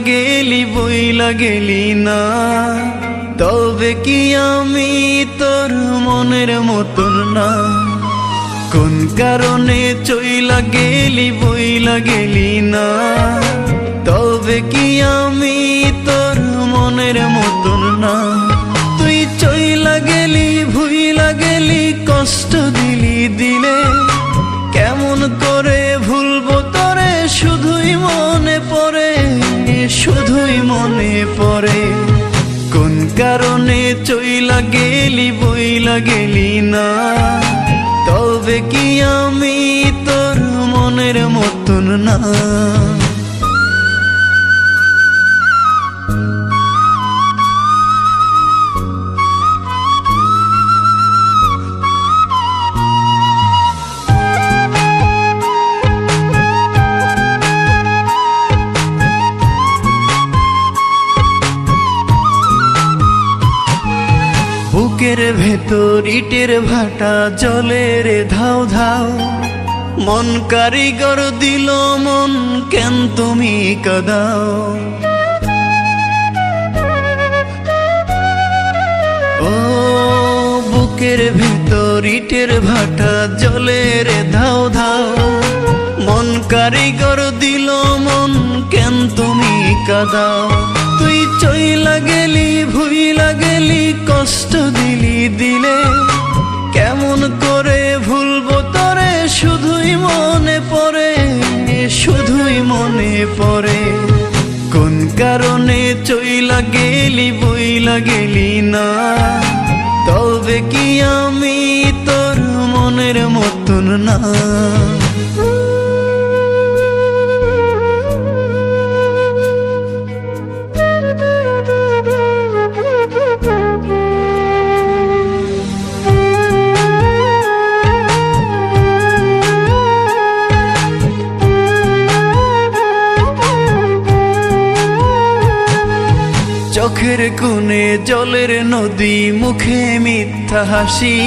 গেলি বইলা গেলি না, তবে কি আমি তোর মনের মতন না? কোন কারণে চইলা গেলি বইলা গেলি না, তবে কি আমি তোর মনের মতন না? তুই চইলা গেলি ভুইলা গেলি কষ্ট দিলি দিলে, কেমন করে ভুলবো তোরে? শুধুই মনে পড়ে, শুধুই মনে পড়ে। কোন কারণে চইলা গেলি বইলা গেলি না, তবে কি আমি তোর মনের মতন না? বুকের ভেতর ইটের ভাটা জলে রে ধাও ধাও, মন কারিগর দিল মন কেন তুমি কাঁদাও? ও বুকের ভেতর ইটের ভাটা জলে রে ধাও ধাও, মন কারিগর দিল মন কেন তুমি কাঁদাও? তুই চইলা গেলি ভুইলা গেলি কষ্ট দিলি দিলে, কেমন করে ভুলবো তোরে? শুধুই মনে পড়ে, শুধুই মনে পড়ে। কোন কারণে চইলা গেলি বইলা গেলি না, তবে কি আমি তোর মনের মতন না? চোখের কোণে জলের নদী, মুখে মিথ্যা হাসি,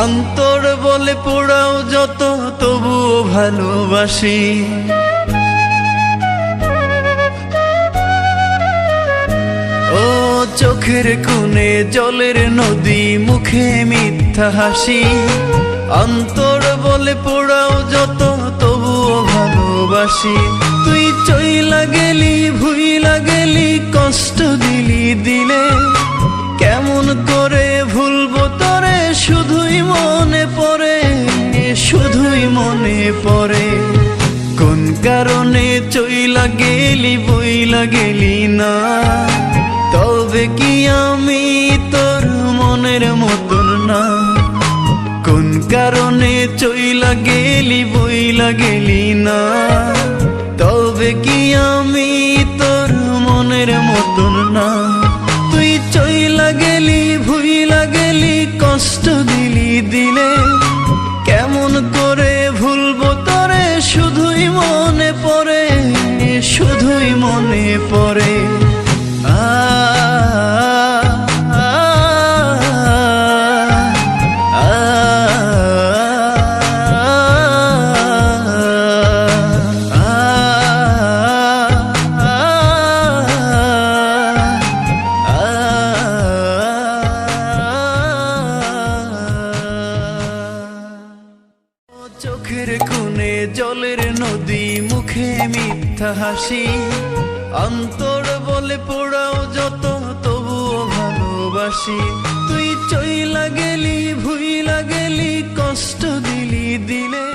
অন্তর বলে পোড়াও যত তবুও ভালোবাসি। ও চোখের কোণে জলের নদী, মুখে মিথ্যা হাসি, অন্তর বলে পোড়াও যত তবুও ভালোবাসি। তুই চইলা গেলি ভুইলা গেলি কষ্ট দিলি দিলে, কেমন করে ভুলবো তোরে? শুধুই মনে পড়ে, শুধুই মনে পড়ে। কোন কারণে চইলা গেলি বইলা গেলি না, তবে কি আমি তোর মনের মতন না? কোন কারণে চইলা গেলি বইলা গেলি না, তবে কি আমি তোর মনের মতন না? তুই চইলা গেলি ভুইলা গেলি কষ্ট দিলি দিলে, কেমন করে ভুলবো তোরে? শুধুই মনে পড়ে, শুধুই মনে পড়ে। চোখের কোণে জলের নদী, মুখে মিথ্যা হাসি, অন্তর বলে পোড়াও যত তবুও ভালোবাসি। তুই চইলা গেলি ভুইলা গেলি কষ্ট দিলি দিলে।